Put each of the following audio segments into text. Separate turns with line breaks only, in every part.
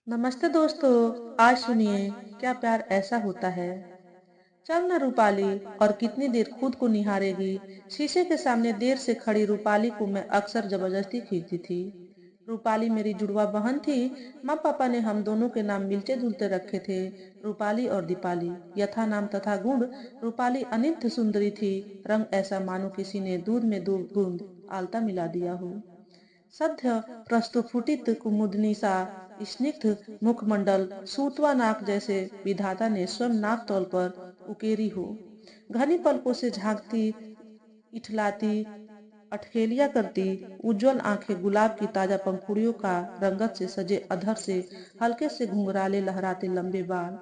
नमस्ते दोस्तों। आज सुनिए, क्या प्यार ऐसा होता है। चल न रूपाली, और कितनी देर खुद को निहारेगी। शीशे के सामने देर से खड़ी रूपाली को मैं अक्सर जबरदस्ती खींचती थी। रूपाली मेरी जुड़वा बहन थी। माँ पापा ने हम दोनों के नाम मिलते जुलते रखे थे, रूपाली और दीपाली। यथा नाम तथा गुण, रूपाली अनित सुंदरी थी। रंग ऐसा मानो किसी ने दूध में 2 बूंद आलता मिला दिया हो। सद्य प्रस्तुफुटित कुमुदनी सा स्निग्ध मुखमंडल, सूतवा नाक जैसे विधाता ने स्वयं नाप तौल पर उकेरी हो। घनी पलकों से झांकती, इठलाती, अठखेलिया करती, उज्जवल आंखें गुलाब की ताजा पंखुड़ियों का रंगत से सजे अधर से हल्के से घुंघराले लहराते लंबे बाल।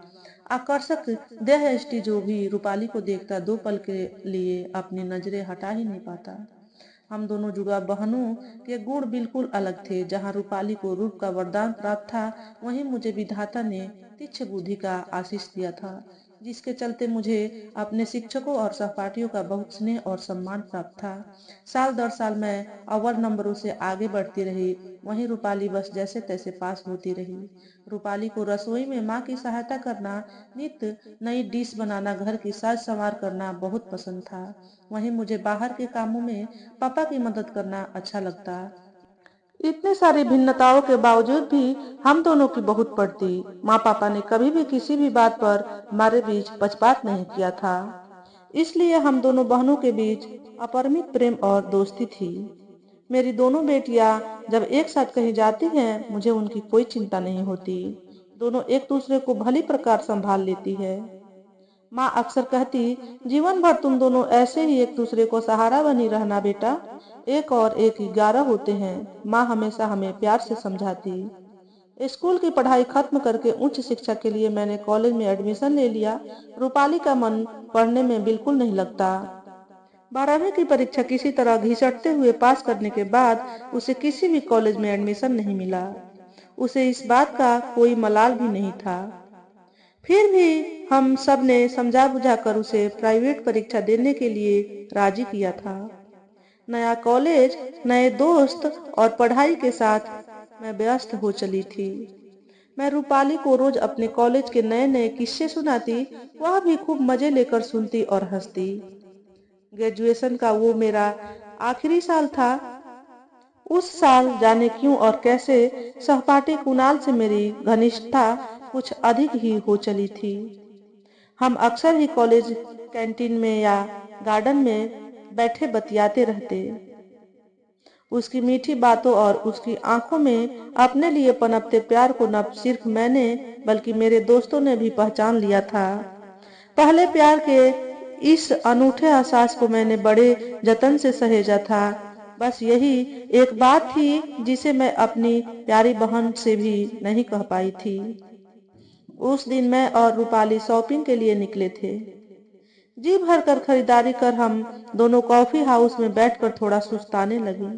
आकर्षक देह यष्टि जो भी रूपाली को देखता 2 पल के लिए अपनी नजरें हटा ही नहीं पाता। हम दोनों जुड़वा बहनों के गुण बिल्कुल अलग थे। जहाँ रूपाली को रूप का वरदान प्राप्त था, वहीं मुझे विधाता ने तीक्ष्ण बुद्धि का आशीष दिया था, जिसके चलते मुझे अपने शिक्षकों और सहपाठियों का बहुत स्नेह और सम्मान प्राप्त था। साल दर साल मैं अव्वल नंबरों से आगे बढ़ती रही, वहीं रूपाली बस जैसे तैसे पास होती रही। रूपाली को रसोई में माँ की सहायता करना, नित्य नई डिश बनाना, घर की साज संवार करना बहुत पसंद था। वहीं मुझे बाहर के कामों में पापा की मदद करना अच्छा लगता। इतनी सारी भिन्नताओं के बावजूद भी हम दोनों की बहुत पड़ती। माँ पापा ने कभी भी किसी भी बात पर हमारे बीच पक्षपात नहीं किया था। इसलिए हम दोनों बहनों के बीच अपरिमित प्रेम और दोस्ती थी। मेरी दोनों बेटियां जब एक साथ कहीं जाती हैं, मुझे उनकी कोई चिंता नहीं होती। दोनों एक दूसरे को भली प्रकार संभाल लेती है। माँ अक्सर कहती, जीवन भर तुम दोनों ऐसे ही एक दूसरे को सहारा बनी रहना बेटा। एक और एक 11 होते हैं। माँ हमेशा हमें प्यार से समझाती। स्कूल की पढ़ाई खत्म करके उच्च शिक्षा के लिए मैंने कॉलेज में एडमिशन ले लिया। रूपाली का मन पढ़ने में बिल्कुल नहीं लगता। 12वीं की परीक्षा किसी तरह घिसटते हुए पास करने के बाद उसे किसी भी कॉलेज में एडमिशन नहीं मिला। उसे इस बात का कोई मलाल भी नहीं था। फिर भी हम सब ने समझा बुझा कर उसे प्राइवेट परीक्षा देने के लिए राजी किया था। नया कॉलेज, नए दोस्त और पढ़ाई के साथ मैं व्यस्त हो चली थी। मैं रूपाली को रोज अपने कॉलेज के नए नए किस्से सुनाती। वह भी खूब मजे लेकर सुनती और हंसती। ग्रेजुएशन का वो मेरा आखिरी साल था। उस साल जाने क्यों और कैसे सहपाठी कुणाल से मेरी घनिष्ठता कुछ अधिक ही हो चली थी। हम अक्सर ही कॉलेज कैंटीन में या गार्डन में बैठे बतियाते रहते। उसकी मीठी बातों और उसकी आंखों में अपने लिए पनपते प्यार को न सिर्फ मैंने बल्कि मेरे दोस्तों ने भी पहचान लिया था। पहले प्यार के इस अनूठे एहसास को मैंने बड़े जतन से सहेजा था। बस यही एक बात थी जिसे मैं अपनी प्यारी बहन से भी नहीं कह पाई थी। उस दिन मैं और रूपाली शॉपिंग के लिए निकले थे। जी भरकर खरीदारी कर हम दोनों कॉफी हाउस में बैठकर थोड़ा सुस्ताने लगे।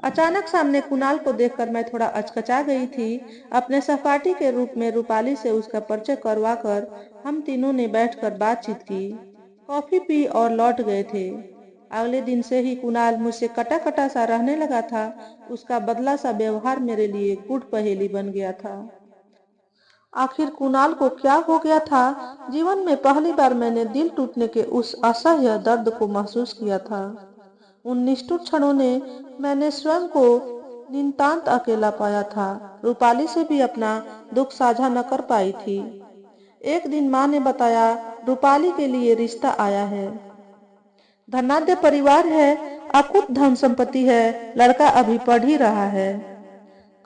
अचानक सामने कुणाल को देखकर मैं थोड़ा अचकचा गई थी। अपने सहपाठी के रूप में रूपाली से उसका परिचय करवा कर हम तीनों ने बैठकर बातचीत की, कॉफी पी और लौट गए थे। अगले दिन से ही कुणाल मुझसे कटा कटा सा रहने लगा था। उसका बदला सा व्यवहार मेरे लिए गुड पहेली बन गया था। आखिर कुणाल को क्या हो गया था। जीवन में पहली बार मैंने दिल टूटने के उस असह्य दर्द को महसूस किया था। उन निष्ठुर क्षणों ने मैंने स्वयं को नितांत अकेला पाया था। रूपाली से भी अपना दुख साझा न कर पाई थी। एक दिन माँ ने बताया, रूपाली के लिए रिश्ता आया है। धनाढ्य परिवार है, अकुत धन संपत्ति है, लड़का अभी पढ़ ही रहा है।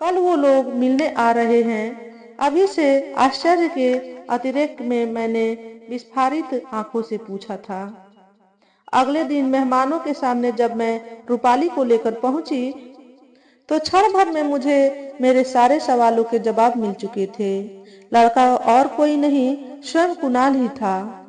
कल वो लोग मिलने आ रहे हैं। अभी से आश्चर्य के अतिरेक में मैंने विस्फारित आंखों से पूछा था। अगले दिन मेहमानों के सामने जब मैं रूपाली को लेकर पहुंची, तो क्षण भर में मुझे मेरे सारे सवालों के जवाब मिल चुके थे। लड़का और कोई नहीं, स्वयं कुणाल ही था।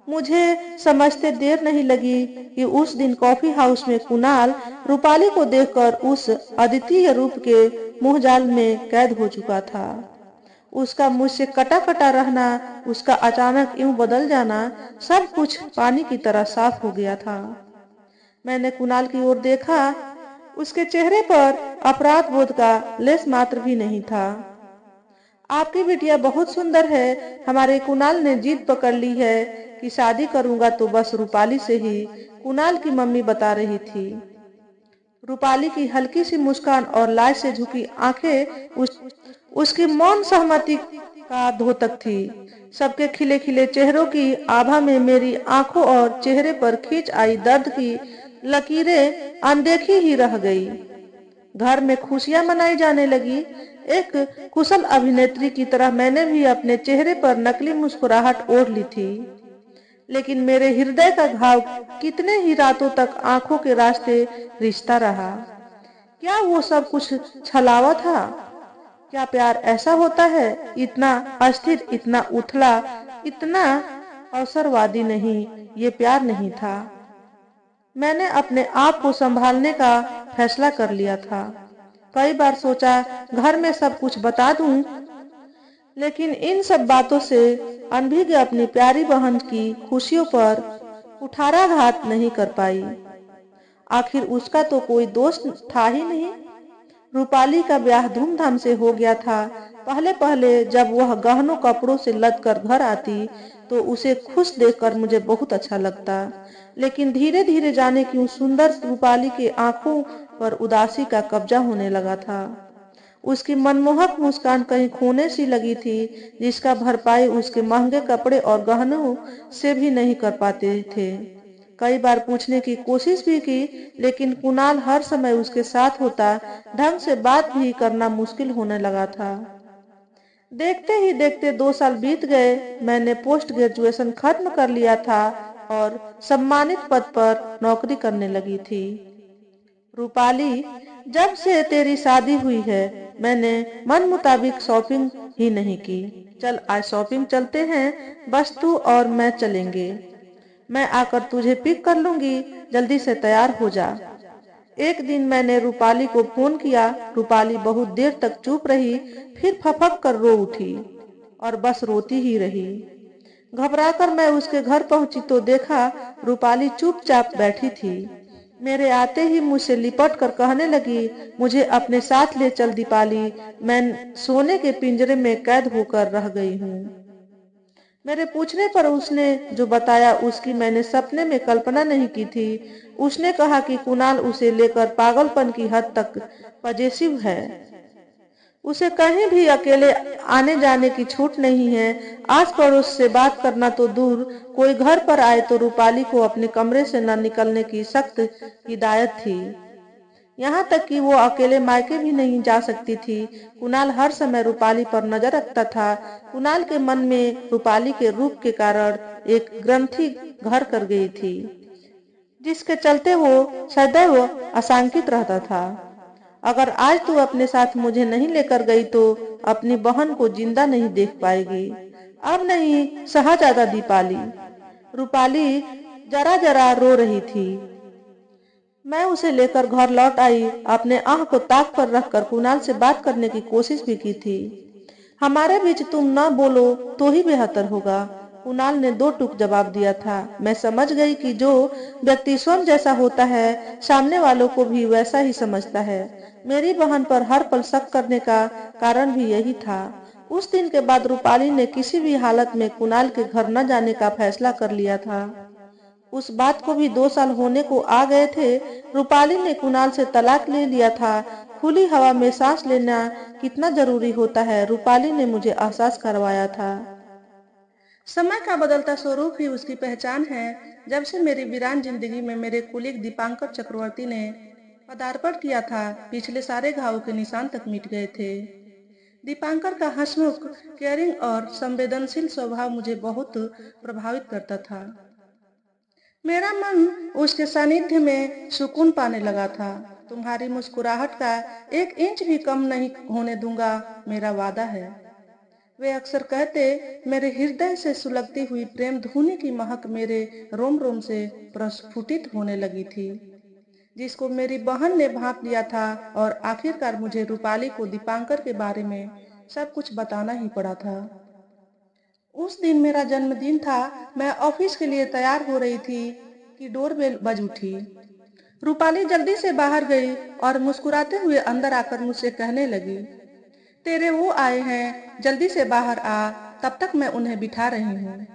मुझे समझते देर नहीं लगी कि उस दिन कॉफी हाउस में कुणाल रूपाली को देखकर उस अद्वितीय रूप के मोहजाल में कैद हो चुका था। उसका मुझसे कटा कटा रहना, उसका अचानक यूं बदल जाना, सब कुछ पानी की तरह साफ हो गया था। मैंने कुणाल की ओर देखा। उसके चेहरे पर अपराध बोध का लेस मात्र भी नहीं था। आपकी बिटिया बहुत सुंदर है। हमारे कुणाल ने जिद पकड़ ली है कि शादी करूंगा तो बस रूपाली से ही, कुणाल की मम्मी बता रही थी। रूपाली की हल्की सी मुस्कान और लाज से झुकी आंखें उसकी मौन सहमति का द्योतक थी। सबके खिले खिले चेहरों की आभा में मेरी आंखों और चेहरे पर खींच आई दर्द की लकीरें अनदेखी ही रह गई। घर में खुशियां मनाई जाने लगी। एक कुशल अभिनेत्री की तरह मैंने भी अपने चेहरे पर नकली मुस्कुराहट ओढ़ ली थी। लेकिन मेरे हृदय का घाव कितने ही रातों तक आंखों के रास्ते रिश्ता रहा। क्या वो सब कुछ छलावा था? क्या प्यार ऐसा होता है, इतना अस्थिर, इतना उथला, इतना अवसरवादी? नहीं, ये प्यार नहीं था। मैंने अपने आप को संभालने का फैसला कर लिया था। कई बार सोचा घर में सब कुछ बता दूं, लेकिन इन सब बातों से अनभिज्ञ अपनी प्यारी बहन की खुशियों पर कुठाराघात नहीं कर पाई। आखिर उसका तो कोई दोष था ही नहीं। रूपाली का ब्याह धूमधाम से हो गया था। पहले पहले जब वह गहनों कपड़ों से लद कर घर आती तो उसे खुश देखकर मुझे बहुत अच्छा लगता। लेकिन धीरे धीरे जाने क्यों सुंदर रूपाली के आंखों पर उदासी का कब्जा होने लगा था। उसकी मनमोहक मुस्कान कहीं खोने सी लगी थी, जिसका भरपाई उसके महंगे कपड़े और गहनों से भी नहीं कर पाते थे। कई बार पूछने की कोशिश भी की, लेकिन कुणाल हर समय उसके साथ होता, ढंग से बात भी करना मुश्किल होने लगा था। देखते ही देखते 2 साल बीत गए। मैंने पोस्ट ग्रेजुएशन खत्म कर लिया था और सम्मानित पद पर नौकरी करने लगी थी। रूपाली, जब से तेरी शादी हुई है मैंने मन मुताबिक शॉपिंग ही नहीं की। चल आज शॉपिंग चलते हैं, बस तू और मैं चलेंगे। मैं आकर तुझे पिक कर लूंगी, जल्दी से तैयार हो जा। एक दिन मैंने रूपाली को फोन किया। रूपाली बहुत देर तक चुप रही, फिर फपक कर रो उठी और बस रोती ही रही। घबराकर मैं उसके घर पहुंची तो देखा रूपाली चुपचाप बैठी थी। मेरे आते ही मुझसे लिपट कर कहने लगी, मुझे अपने साथ ले चल दीपाली, मैं सोने के पिंजरे में कैद होकर रह गई हूँ। मेरे पूछने पर उसने जो बताया उसकी मैंने सपने में कल्पना नहीं की थी। उसने कहा कि कुणाल उसे लेकर पागलपन की हद तक पजेसिव है। उसे कहीं भी अकेले आने जाने की छूट नहीं है। आस पड़ोस से बात करना तो दूर, कोई घर पर आए तो रूपाली को अपने कमरे से न निकलने की सख्त हिदायत थी। यहाँ तक कि वो अकेले मायके भी नहीं जा सकती थी। कुणाल हर समय रूपाली पर नजर रखता था। कुणाल के मन में रूपाली के रूप के कारण एक ग्रंथि घर कर गई थी, जिसके चलते वो सदैव आशंकित रहता था। अगर आज तू अपने साथ मुझे नहीं लेकर गई तो अपनी बहन को जिंदा नहीं देख पाएगी। अब नहीं सहा जाता दीपाली। रूपाली जरा जरा रो रही थी। मैं उसे लेकर घर लौट आई। अपने आह को ताक पर रखकर कुणाल से बात करने की कोशिश भी की थी। हमारे बीच तुम न बोलो तो ही बेहतर होगा, कुणाल ने दो टूक जवाब दिया था। मैं समझ गई कि जो व्यक्ति स्वयं जैसा होता है सामने वालों को भी वैसा ही समझता है। मेरी बहन पर हर पल शक करने का कारण भी यही था। उस दिन के बाद रूपाली ने किसी भी हालत में कुणाल के घर न जाने का फैसला कर लिया था। उस बात को भी 2 साल होने को आ गए थे। रूपाली ने कुणाल से तलाक ले लिया था। खुली हवा में सांस लेना कितना जरूरी होता है, रूपाली ने मुझे एहसास करवाया था। समय का बदलता स्वरूप ही उसकी पहचान है। जब से मेरी वीरान जिंदगी में मेरे कुलीग दीपांकर चक्रवर्ती ने पदार्पण किया था, पिछले सारे घावों के निशान तक मिट गए थे। दीपांकर का हंसमुख, केयरिंग और संवेदनशील स्वभाव मुझे बहुत प्रभावित करता था। मेरा मन उसके सानिध्य में सुकून पाने लगा था। तुम्हारी मुस्कुराहट का 1 इंच भी कम नहीं होने दूंगा, मेरा वादा है, वे अक्सर कहते। मेरे हृदय से सुलगती हुई प्रेम धुनी की महक मेरे रोम रोम से प्रस्फुटित होने लगी थी, जिसको मेरी बहन ने भांप लिया था। और आखिरकार मुझे रूपाली को दीपांकर के बारे में सब कुछ बताना ही पड़ा था। उस दिन मेरा जन्मदिन था। मैं ऑफिस के लिए तैयार हो रही थी कि डोरबेल बज उठी। रूपाली जल्दी से बाहर गई और मुस्कुराते हुए अंदर आकर मुझसे कहने लगी, तेरे वो आए हैं, जल्दी से बाहर आ, तब तक मैं उन्हें बिठा रही हूँ।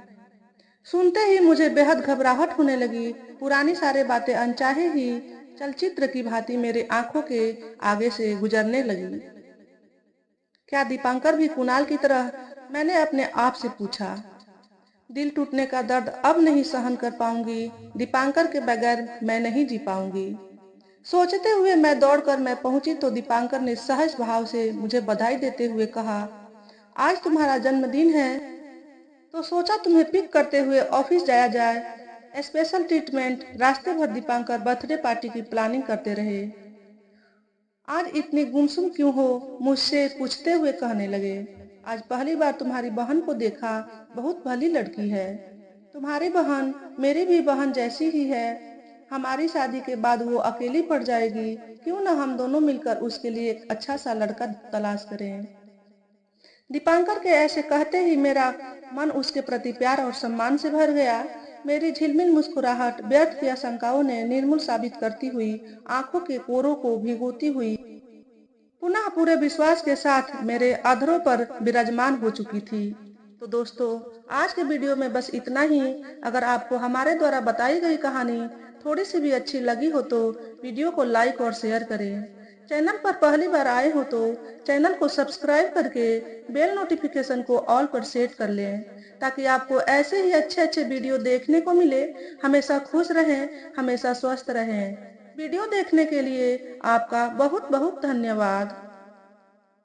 सुनते ही मुझे बेहद घबराहट होने लगी। पुरानी सारी बातें अनचाहे ही चलचित्र की भांति मेरे आंखों के आगे से गुजरने लगी। क्या दीपांकर भी कुणाल की तरह? मैंने अपने आप से पूछा। दिल टूटने का दर्द अब नहीं सहन कर पाऊंगी। दीपांकर के बगैर मैं नहीं जी पाऊंगी। सोचते हुए मैं पहुंची तो दीपांकर ने सहज भाव से मुझे बधाई देते हुए कहा, आज तुम्हारा जन्मदिन है तो सोचा तुम्हें पिक करते हुए ऑफिस जाया जाए। Special treatment. रास्ते भर दीपांकर बर्थडे पार्टी की प्लानिंग करते रहे। आज इतनी गुमसुम क्यों हो? मुझसे पूछते हुए कहने लगे। आज पहली बार तुम्हारी बहन को देखा, बहुत भली लड़की है। तुम्हारी बहन मेरी भी बहन जैसी ही है। हमारी शादी के बाद वो अकेली पड़ जाएगी, क्यों ना हम दोनों मिलकर उसके लिए एक अच्छा सा लड़का तलाश करें। दीपांकर के ऐसे कहते ही मेरा मन उसके प्रति प्यार और सम्मान से भर गया। मेरी झिलमिल मुस्कुराहट व्यर्थ की आशंकाओं ने निर्मूल साबित करती हुई आंखों के कोरों को भिगोती हुई पुनः पूरे विश्वास के साथ मेरे अधरों पर विराजमान हो चुकी थी। तो दोस्तों, आज के वीडियो में बस इतना ही। अगर आपको हमारे द्वारा बताई गई कहानी थोड़ी सी भी अच्छी लगी हो तो वीडियो को लाइक और शेयर करें। चैनल पर पहली बार आए हो तो चैनल को सब्सक्राइब करके बेल नोटिफिकेशन को ऑल पर सेट कर लें, ताकि आपको ऐसे ही अच्छे अच्छे वीडियो देखने को मिले। हमेशा खुश रहें, हमेशा स्वस्थ रहें। वीडियो देखने के लिए आपका बहुत बहुत धन्यवाद।